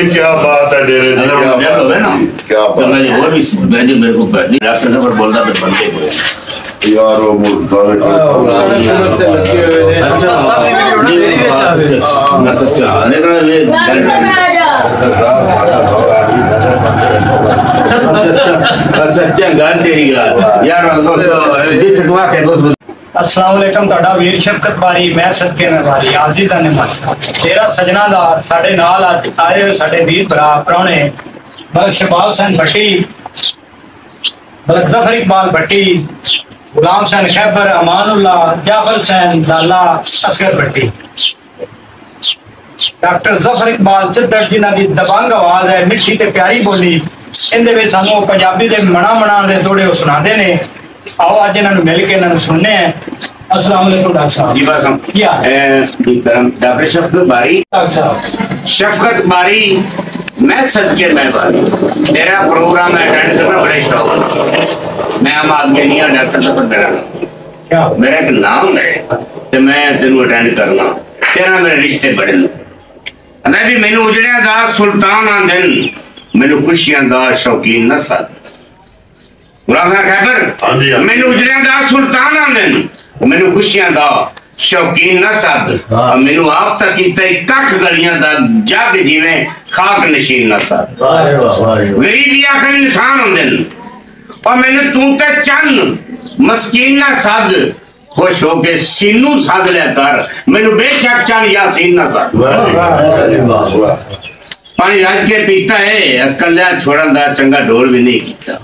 क्या बात है डेरे जी, क्या बात है ना, क्या बात है। मैं और भी भेजे मेरे को भेज डॉक्टर साहब बोलता फिर बनते हुए यार वो मुर्दा सच्चा गल तेरी यार अस्सलाम वालेकुम ਤੁਹਾਡਾ ਵੀਰ ਸ਼ਫਕਤ ਬਾਰੀ मैं सदके में बारी आजीज़ा ने मन तेरा सजना दा साडे नाल आए साडे वीर भरा प्राणे मलक शहबाज हुसैन भट्टी मलक जफर इकबाल भट्टी गुलाम हुसैन खैबर अमानुल्लाह जाफर हुसैन लाला असगर भट्टी डॉक्टर जफर इकबाल चिद्दड़ जिन्हां दी दबंग आवाज है मिठी ते प्यारी बोली इहदे विच सानू पंजाबी दे मना दे थोड़े सुनाते ने आओ आज इन्होंने मिल के इन्होंने सुनने हैं। अस्सलाम वालेकुम डॉक्टर साहब। जी वालेकुम। क्या डॉक्टर शफकत बारी, डॉक्टर साहब शफकत बारी मैं सदके मैं बारी तेरा प्रोग्राम अटेंड करना बड़े शौक मैं आम आदमी नहीं हाँ डॉक्टर साहब मेरा क्या मेरा एक नाम है तो मैं तेन अटेंड करना तेरा मेरे रिश्ते बड़े अदा भी मैनू उजड़िया दा सुल्तान आंदे मैनू खुशियां दा शौकीन न सद खैबर मैनू उजड़िया दा सुल्तान आंदे मैनू खुशियां दा शौकीन न सद मैनू आप तक कख गलियां दा जग जिवें खाक नशीन न सद गरीब दी आखिर इंसान होंदे और मैनू तू ते चंद मस्कीन न सद खुश होके सीनू सद लिया कर मैनू बेशक चंद यासीन न कर पानी रज के पीता है अकल्या छोड़न दा चंगा ढोल भी नहीं कीता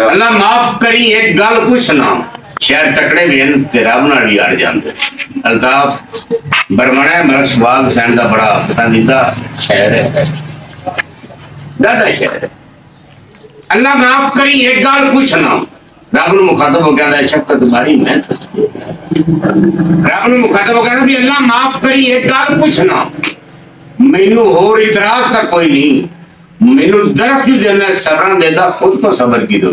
अल्लाह माफ करी एक गल पूछना शहर तकड़े भी हैं तेरा बना भी अड़ जाते अल्ताफ बरमना मलक शहबाज हुसैन का बड़ा पसंदीदा शहर है डाडा शहर है अल्लाह माफ करी एक गल पूछना रब नूं मुखातब हो गया शफकत बारी मैं रब नूं मुखातब हो गया भी अल्लाह माफ करी एक गल पूछना मैनू होर इतराज तक कोई नहीं मैनू दरख्त जो देना सबर देता खुद को सबर की दो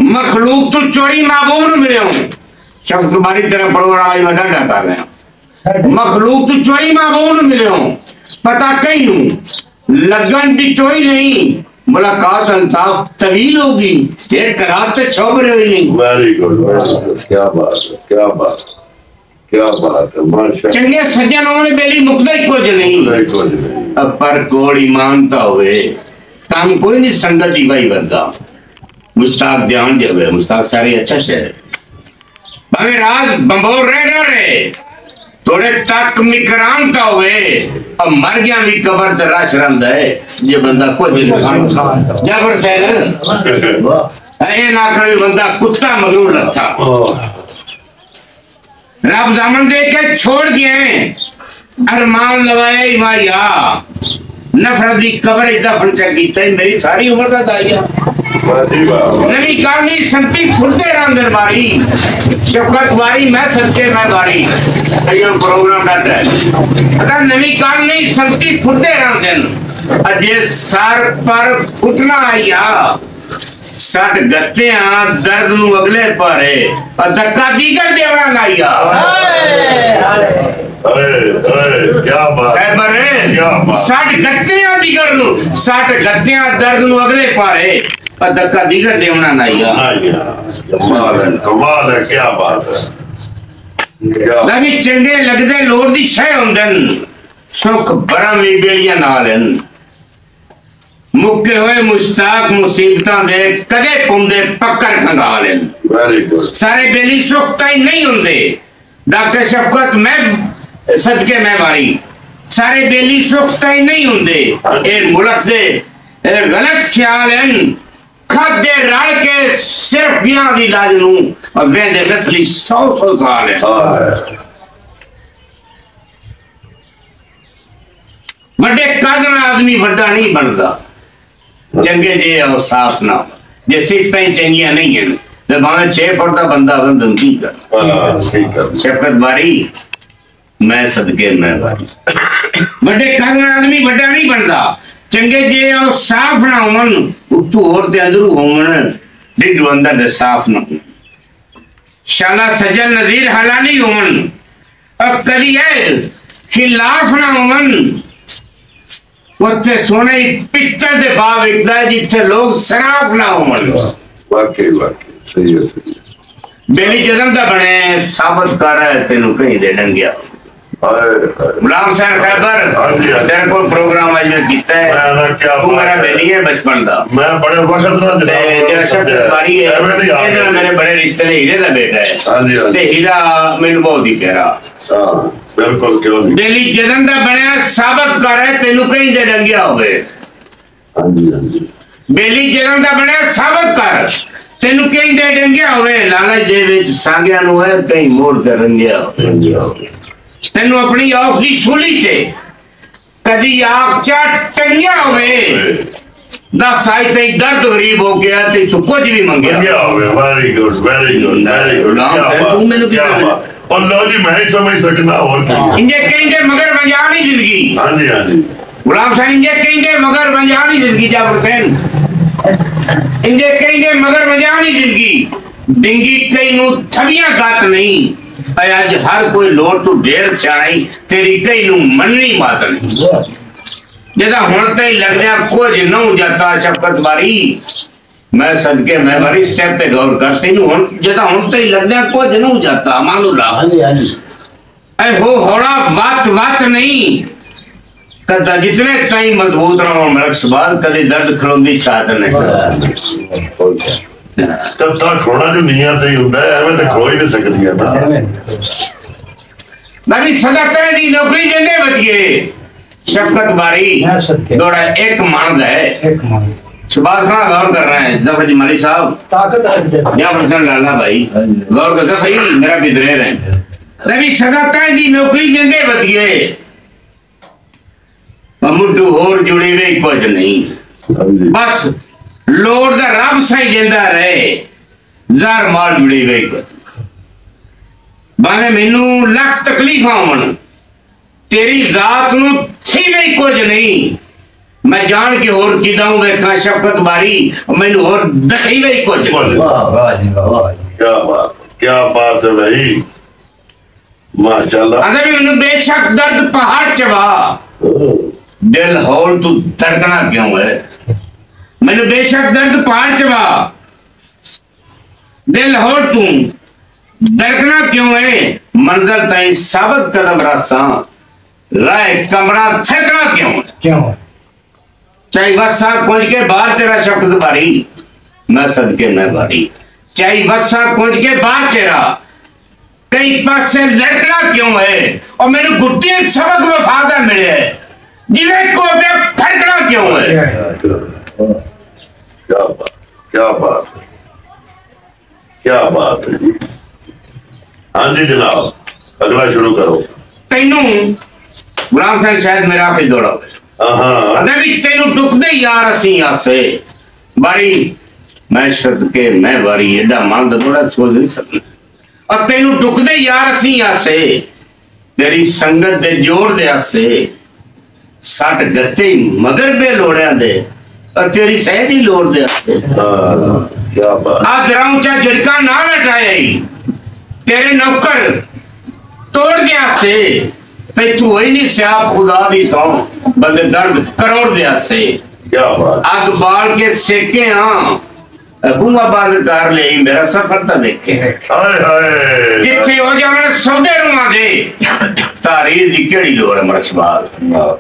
मखलूक तो चोरी महबूब मिले हो शफकत बारी तेरा प्रोग्राम आज मैं डांडा कर रहा हूं मखलूक तो चोरी महबूब मिले हो पता कहीं नू लगन की चोरी नहीं मुलाकात अल्ताफ तवील होगी एक रात से छोबरे हुई नहीं वेरी गुड क्या बात है क्या बात क्या बात है माशाअल्लाह चंगे सज्जन होने बेली मुकदा ही कुछ नहीं पर कोड़ ईमानता हुए काम कोई नहीं संगत ही भाई वर्गा मुश्ताक ध्यान जब है मुश्ताक सारे अच्छा शहर भावे राज बंबोर रहे थोड़े तक मिकराम का हुए और मर गया भी कबर ते राश रंदा है ये बंदा कोई जाफर सैन ए ना खड़ी बंदा कुत्ता मगरूर लगता रब जामन दे के छोड़ गए अरमान लगाए माया नफरत दी कब्र दफन कीता मेरी सारी उम्र दा दाइया नवी काली संती फुलते रंदर बारी शफकत बारी मैं सदके मैं बारी ये प्रोग्राम डाटा है अगर नवी काली संती फुलते रंदन अजे सर पर फुटना आया सट गत्ते दर्द नू अगले पारे और धक्का दीगर देवना लाइया क्या बात है क्या बात सट गत्ते दीगर नू सट गत्ते दर्द नू अगले पारे और धक्का दीगर देवना लाइया कमाल है क्या बात है लगी चंगे लगदे लोर दी शय हुंदन सुख बरम वी बेलियां नाल हन मुक्के हुए मुश्ताक मुसीबतां दे कदे पुंदे पक्कर कंगाल हन वेरी गुड सारे बेली सुख ताई नहीं हुंदे डॉक्टर शफकत मैं सदके मैं बारी सारे बेली सुख ताई नहीं हुंदे ए मुल्क दे गलत ख्याल हन खादे रल के सिर्फ बिना दी लाज नू और वेंदे नस्ली 100 साल है बड़े कादर आदमी बड़ा नहीं बनता चंगे जे और साफ ना जे सिफत चंगिया नहीं है तो भावे 6 फुट का बंदा धमकी कर शफकत बारी मैं सदके मैं बारी बड़े कादर आदमी बड़ा नहीं बनता चंगे जे और साफ ना होवन उतू और ते अंदरू होवन डिडू अंदर दे साफ ना शाला सजन नजीर हलाली होवन अब कदी है खिलाफ ना होवन उत्थे सोने पित्तल दे भाव विकदा है जिथे लोग सराफ ना होवन। वाकई वाकई सही है सही है। बेली जदम दा बने साबित कर है तेनू कहीं दे डंगिया। गुलाम हुसैन खैबर तेरे को प्रोग्राम आज में कीता है तू मेरा बेली है बचपन दा मैं बड़े वक्त ना जेड़ा शब्द बारी है इधर मेरे बड़े रिश्ते ने हीरे दा बेटा है। हां जी ते हीरा मैनू बहुत ही प्यारा। हां बिल्कुल क्यों नहीं। बेली जदम दा बने साबित कर है तेनू कहीं दे डंगिया होवे। हां जी हां जी बेली जदम दा बने साबित कर तेनू कहीं दे डंगिया होवे। लालच दे विच सांगिया नु है कहीं मोड़ ते रंगिया होवे। तेनू अपनी औख की सूली से कदी आख चा टंगिया होवे। दस आई ते दर्द गरीब हो गया ते तू कुछ भी मंगया होवे। Very good very good very good. तू मैनू की अल्लाह जी मैं ही समझ सकना और इंजे कहेंगे मगर वंजा नहीं जिंदगी। हां जी हां जी गुलाम हुसैन इंजे कहेंगे मगर वंजा नहीं जिंदगी। जाफर हुसैन इंजे कहेंगे मगर वंजा नहीं जिंदगी। डिंगी कई नु थबियां गात नहीं आज हर कोई लोड़ तू ढेर सियाणी तेरी कई नु मननी मात नहीं। जदा हुण ते लगदा कुछ न जाता शफकत बारी मैं सदके मैं बारी स्टेप ते गौर करती नु हुण जदा हुण ते लगदा कुछ न जाता मानूला। हां जी हां जी ऐ हो होड़ा वात नहीं कदा जितने टाइम मजबूत रहो मरक्स बाद कदे दर्द खलोंदी छात नहीं। तब तक खोड़ा जो नहीं आता ही होता है हमें तो खो ही नहीं सकती है ना। बारी सदाते दी नौकरी देंदे बचिए शफकत बारी दौड़ा एक मानद है एक मानद सुभाष खान गौर कर रहे हैं जफर जमाली साहब ताकत रख या फरसन लाला भाई गौर कर सही मेरा बिदरेर है रवि सदाते दी नौकरी देंदे बचिए मुड्डू होर जुड़े हुए कुछ नहीं बस लोड़ दा रब सही जिंदा रहे जार माल जुड़े हुए कुछ भावे मैनू लख तकलीफ आवन तेरी जात नु थी नहीं कुछ नहीं मैं जान के होर किदाऊं वेखा शफकत बारी मैनू होर दखी वही कुछ। क्या बात है भाई माशाल्लाह। अगर मैनू बेशक दर्द पहाड़ चवा दिल हौल तू धड़कना क्यों है। मैंने बेशक दर्द पहाड़ चवा दिल हौल तू धड़कना क्यों है। मंजर ताई साबित कदम रास्ता राय कमरा थड़कना क्यों है। चाहे वसा कुंज के बाहर तेरा शफकत बारी मैं सदके मैं बारी चाहे वसा कुंज के बाहर तेरा कई पासे लड़कना क्यों है। और मैंने गुट्टी सबक वफादा मिले है जिन्हें को पे फड़कना क्यों है। क्या बात है क्या बात है जी। हाँ जी जनाब अगला शुरू करो। तेनू गुलाम हुसैन शायद मेरा पे दौड़ा अगर भी तेनू टुकदे यार असी आसे बारी मैं सदके मैं बारी एडा मन थोड़ा सोच नहीं सकता और तेनू टुकदे यार असी आसे तेरी संगत दे जोड़ दे आसे सट गत्ते मगर बे लोड़िया दे और तेरी सहद ही लोड़ दे क्या बात। आज राउचा झटका ना लटाए तेरे नौकर तोड़ दिया से पे तू ही नहीं स्याप खुदा दी सौ बंदे दर्द करोड़ दिया से क्या बात। आग बाल के सेके हाँ बुआ बंद कर ले मेरा सफर तो देखे जिथे हो जाने सौदे रुमा दे तारीर दी केड़ी लोड़ है मरशबाल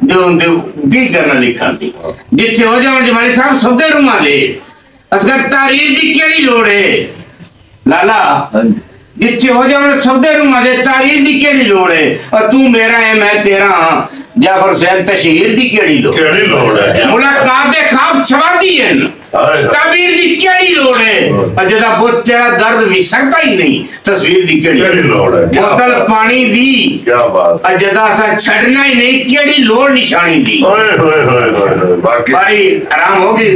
जो दी करना लिखन दी जिथे हो जाने जमाली साहब सौदे रुमा दे असगर तारीर दी केड़ी लोड़ है लाला जिथे हो जाने सौदे रुमा दे तारीर दी केड़ी लोड़ है और तू मेरा है मैं तेरा हाँ जाफर हुसैन तशहीर दी केड़ी लोड़ है मुलाकात दे खाब सवादी है तबीर दी केड़ी लोड़ है जदा बहुत तेरा दर्द भी सकता ही नहीं तस्वीर दी केड़ी लोड़ है बोतल पानी दी क्या बात जदा सा छड़ना ही नहीं केड़ी लोड़ निशानी दी बाकी बारी आराम होगी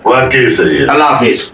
वाकई सही है। अल्लाह हाफिज।